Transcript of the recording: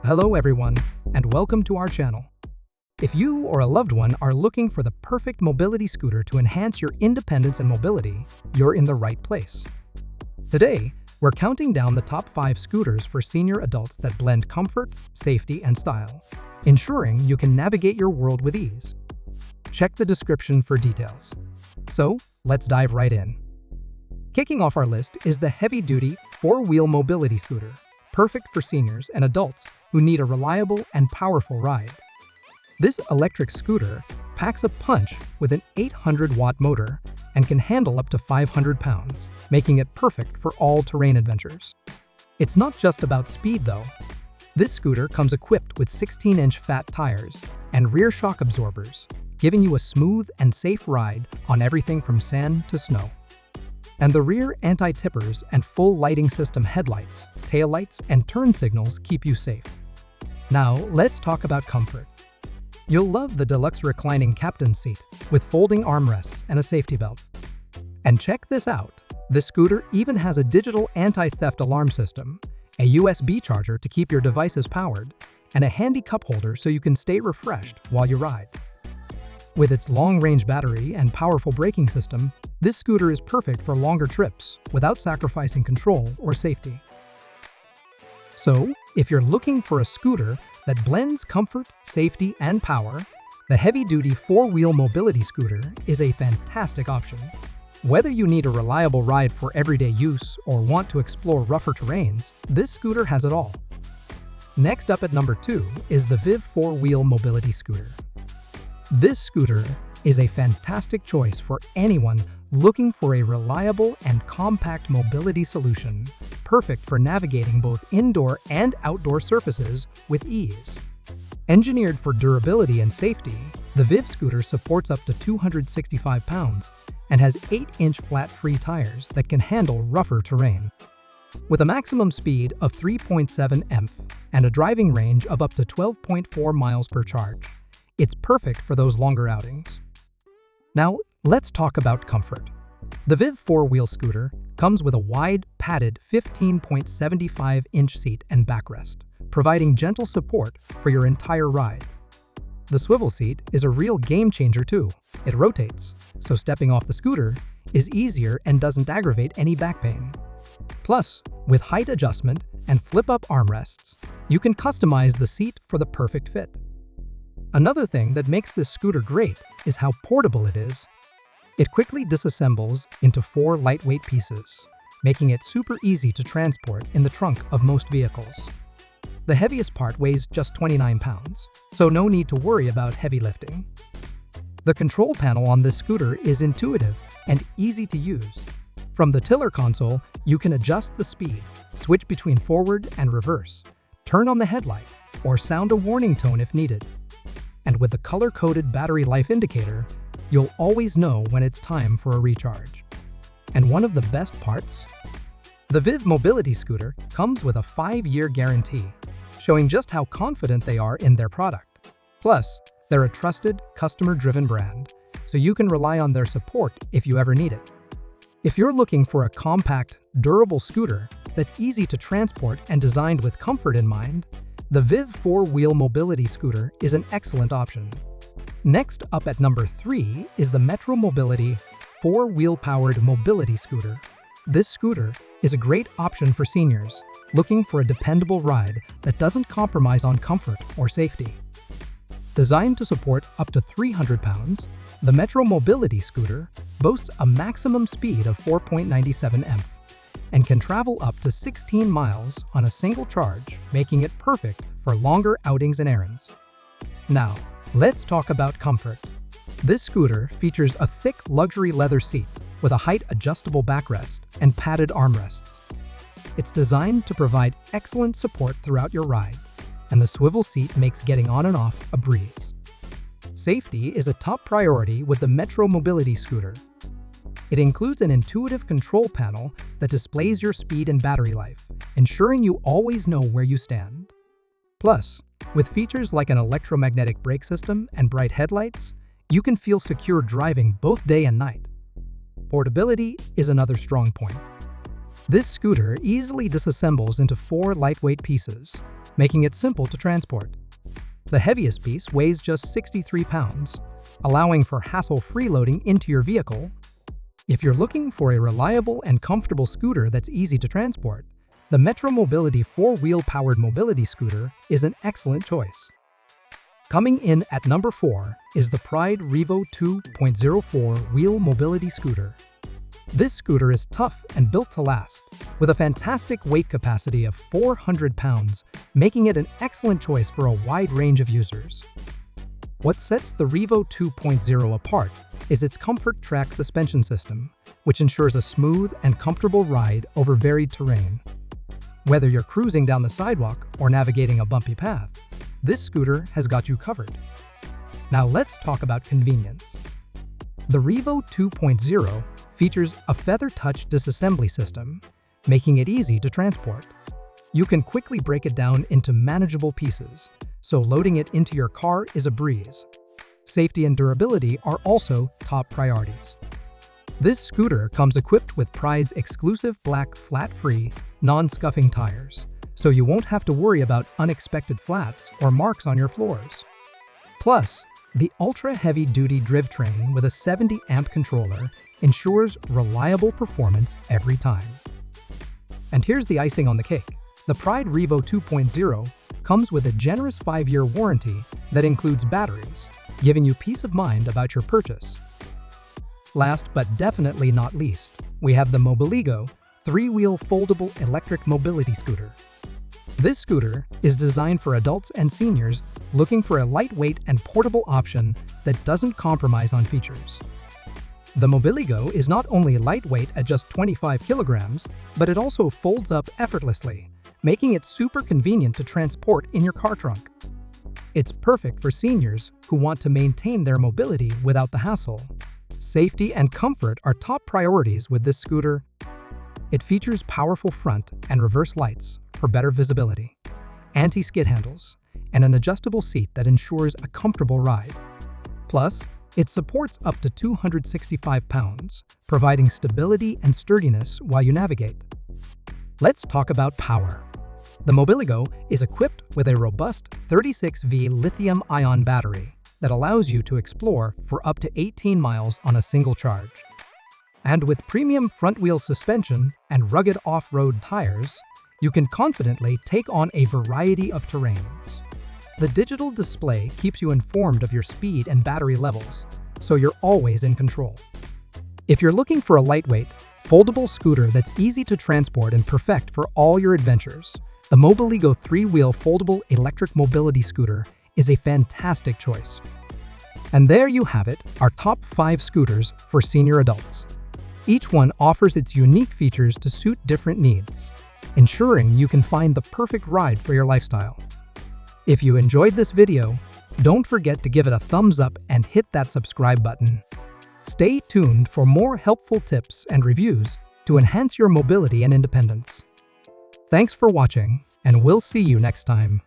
Hello everyone, and welcome to our channel. If you or a loved one are looking for the perfect mobility scooter to enhance your independence and mobility, you're in the right place. Today, we're counting down the top 5 scooters for senior adults that blend comfort, safety, and style, ensuring you can navigate your world with ease. Check the description for details. So, let's dive right in. Kicking off our list is the heavy-duty 4-wheel mobility scooter, perfect for seniors and adults who need a reliable and powerful ride. This electric scooter packs a punch with an 800-watt motor and can handle up to 500 pounds, making it perfect for all-terrain adventures. It's not just about speed, though. This scooter comes equipped with 16-inch fat tires and rear shock absorbers, giving you a smooth and safe ride on everything from sand to snow. And the rear anti-tippers and full lighting system headlights, taillights, and turn signals keep you safe. Now, let's talk about comfort. You'll love the deluxe reclining captain's seat with folding armrests and a safety belt. And check this out, this scooter even has a digital anti-theft alarm system, a USB charger to keep your devices powered, and a handy cup holder so you can stay refreshed while you ride. With its long-range battery and powerful braking system, this scooter is perfect for longer trips without sacrificing control or safety. So, if you're looking for a scooter that blends comfort, safety, and power, the heavy-duty 4-wheel mobility scooter is a fantastic option. Whether you need a reliable ride for everyday use or want to explore rougher terrains, this scooter has it all. Next up at number 2 is the VIV 4-wheel mobility scooter. This scooter is a fantastic choice for anyone looking for a reliable and compact mobility solution, perfect for navigating both indoor and outdoor surfaces with ease. Engineered for durability and safety, the VIV scooter supports up to 265 pounds and has 8-inch flat-free tires that can handle rougher terrain. With a maximum speed of 3.7 mph and a driving range of up to 12.4 miles per charge, it's perfect for those longer outings. Now, let's talk about comfort. The VIV 4-wheel scooter comes with a wide, padded 15.75-inch seat and backrest, providing gentle support for your entire ride. The swivel seat is a real game-changer too. It rotates, so stepping off the scooter is easier and doesn't aggravate any back pain. Plus, with height adjustment and flip-up armrests, you can customize the seat for the perfect fit. Another thing that makes this scooter great is how portable it is. It quickly disassembles into 4 lightweight pieces, making it super easy to transport in the trunk of most vehicles. The heaviest part weighs just 29 pounds, so no need to worry about heavy lifting. The control panel on this scooter is intuitive and easy to use. From the tiller console, you can adjust the speed, switch between forward and reverse, turn on the headlight, or sound a warning tone if needed. And with the color-coded battery life indicator, you'll always know when it's time for a recharge. And one of the best parts? The VIV mobility scooter comes with a 5-year guarantee, showing just how confident they are in their product. Plus, they're a trusted, customer-driven brand, so you can rely on their support if you ever need it. If you're looking for a compact, durable scooter that's easy to transport and designed with comfort in mind, the VIV 4-wheel mobility scooter is an excellent option. Next up at number 3 is the Metro Mobility 4-wheel-powered mobility scooter. This scooter is a great option for seniors looking for a dependable ride that doesn't compromise on comfort or safety. Designed to support up to 300 pounds, the Metro Mobility scooter boasts a maximum speed of 4.97 mph and can travel up to 16 miles on a single charge, making it perfect for longer outings and errands. Now, let's talk about comfort. This scooter features a thick luxury leather seat with a height-adjustable backrest and padded armrests. It's designed to provide excellent support throughout your ride, and the swivel seat makes getting on and off a breeze. Safety is a top priority with the Metro Mobility scooter. It includes an intuitive control panel that displays your speed and battery life, ensuring you always know where you stand. Plus, with features like an electromagnetic brake system and bright headlights, you can feel secure driving both day and night. Portability is another strong point. This scooter easily disassembles into 4 lightweight pieces, making it simple to transport. The heaviest piece weighs just 63 pounds, allowing for hassle-free loading into your vehicle. If you're looking for a reliable and comfortable scooter that's easy to transport, the Metro Mobility 4-wheel powered mobility scooter is an excellent choice. Coming in at number 4 is the Pride Revo 2.04 wheel mobility scooter. This scooter is tough and built to last, with a fantastic weight capacity of 400 pounds, making it an excellent choice for a wide range of users. What sets the Revo 2.0 apart is its Comfort Track suspension system, which ensures a smooth and comfortable ride over varied terrain. Whether you're cruising down the sidewalk or navigating a bumpy path, this scooter has got you covered. Now let's talk about convenience. The Revo 2.0 features a feather touch disassembly system, making it easy to transport. You can quickly break it down into manageable pieces, so loading it into your car is a breeze. Safety and durability are also top priorities. This scooter comes equipped with Pride's exclusive black flat-free, non-scuffing tires, so you won't have to worry about unexpected flats or marks on your floors. Plus, the ultra-heavy-duty drivetrain with a 70-amp controller ensures reliable performance every time. And here's the icing on the cake. The Pride Revo 2.0 comes with a generous 5-year warranty that includes batteries, giving you peace of mind about your purchase. Last but definitely not least, we have the Mobiligo 3-wheel foldable electric mobility scooter. This scooter is designed for adults and seniors looking for a lightweight and portable option that doesn't compromise on features. The Mobiligo is not only lightweight at just 25 kilograms, but it also folds up effortlessly, making it super convenient to transport in your car trunk. It's perfect for seniors who want to maintain their mobility without the hassle. Safety and comfort are top priorities with this scooter. It features powerful front and reverse lights for better visibility, anti-skid handles, and an adjustable seat that ensures a comfortable ride. Plus, it supports up to 265 pounds, providing stability and sturdiness while you navigate. Let's talk about power. The Mobiligo is equipped with a robust 36V lithium-ion battery that allows you to explore for up to 18 miles on a single charge. And with premium front-wheel suspension and rugged off-road tires, you can confidently take on a variety of terrains. The digital display keeps you informed of your speed and battery levels, so you're always in control. If you're looking for a lightweight, foldable scooter that's easy to transport and perfect for all your adventures, the Mobiligo 3-wheel foldable electric mobility scooter is a fantastic choice. And there you have it, our top 5 scooters for senior adults. Each one offers its unique features to suit different needs, ensuring you can find the perfect ride for your lifestyle. If you enjoyed this video, don't forget to give it a thumbs up and hit that subscribe button. Stay tuned for more helpful tips and reviews to enhance your mobility and independence. Thanks for watching, and we'll see you next time.